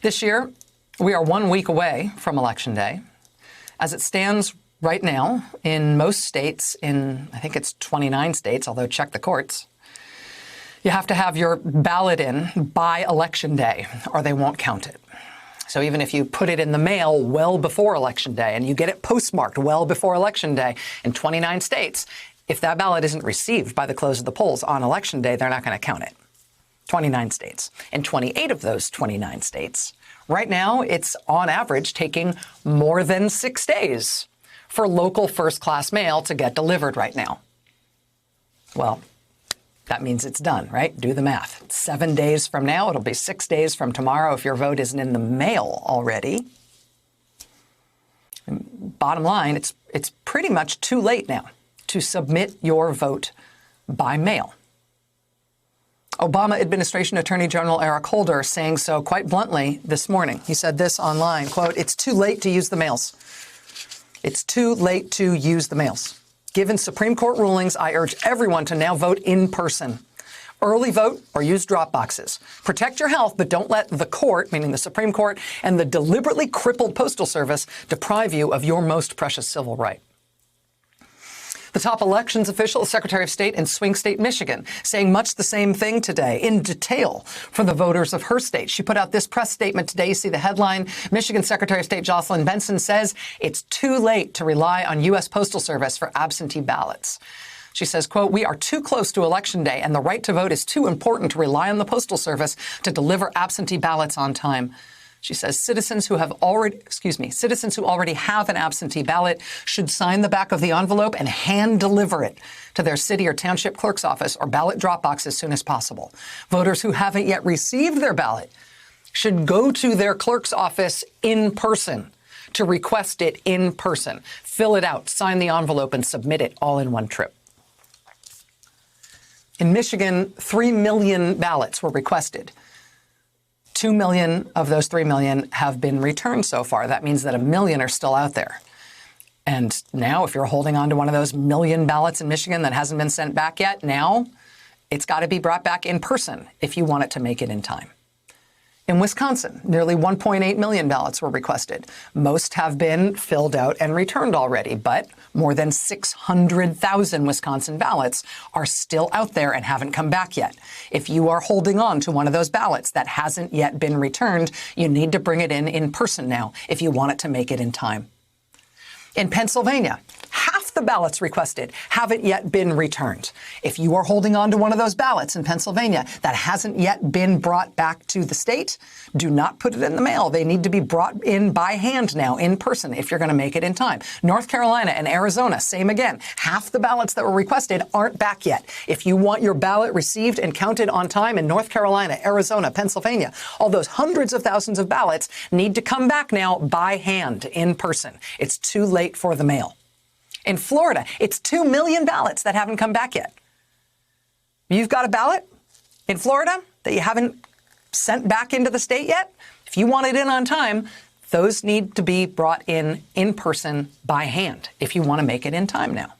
This year, we are 1 week away from Election Day. As it stands right now, in most states, I think it's 29 states, although check the courts, you have to have your ballot in by Election Day, or they won't count it. So even if you put it in the mail well before Election Day and you get it postmarked well before Election Day in 29 states, if that ballot isn't received by the close of the polls on Election Day, they're not going to count it. 29 states. In 28 of those 29 states, right now, it's on average taking more than 6 days for local first-class mail to get delivered right now. Well, that means it's done, right? Do the math. 7 days from now, it'll be 6 days from tomorrow if your vote isn't in the mail already. And bottom line, it's pretty much too late now to submit your vote by mail. Obama administration Attorney General Eric Holder saying so quite bluntly this morning. He said this online, quote, "It's too late to use the mails. It's too late to use the mails. Given Supreme Court rulings, I urge everyone to now vote in person. Early vote or use drop boxes. Protect your health, but don't let the court, meaning the Supreme Court, and the deliberately crippled Postal Service deprive you of your most precious civil right." The top elections official, Secretary of State in swing state Michigan, saying much the same thing today in detail for the voters of her state. She put out this press statement today. You see the headline. Michigan Secretary of State Jocelyn Benson says it's too late to rely on U.S. Postal Service for absentee ballots. She says, quote, "We are too close to Election Day and the right to vote is too important to rely on the Postal Service to deliver absentee ballots on time." She says citizens who already have an absentee ballot should sign the back of the envelope and hand deliver it to their city or township clerk's office or ballot drop box as soon as possible. Voters who haven't yet received their ballot should go to their clerk's office in person to request it in person. Fill it out, sign the envelope, and submit it all in one trip. In Michigan, 3 million ballots were requested. 2 million of those 3 million have been returned so far. That means that 1 million are still out there. And now if you're holding on to one of those million ballots in Michigan that hasn't been sent back yet, now it's got to be brought back in person if you want it to make it in time. In Wisconsin, nearly 1.8 million ballots were requested. Most have been filled out and returned already, but more than 600,000 Wisconsin ballots are still out there and haven't come back yet. If you are holding on to one of those ballots that hasn't yet been returned, you need to bring it in person now if you want it to make it in time. In Pennsylvania, half the ballots requested haven't yet been returned. If you are holding on to one of those ballots in Pennsylvania that hasn't yet been brought back to the state, do not put it in the mail. They need to be brought in by hand now, in person, if you're going to make it in time. North Carolina and Arizona, same again. Half the ballots that were requested aren't back yet. If you want your ballot received and counted on time in North Carolina, Arizona, Pennsylvania, all those hundreds of thousands of ballots need to come back now by hand, in person. It's too late for the mail. In Florida, it's 2 million ballots that haven't come back yet. You've got a ballot in Florida that you haven't sent back into the state yet? If you want it in on time, those need to be brought in person by hand if you want to make it in time now.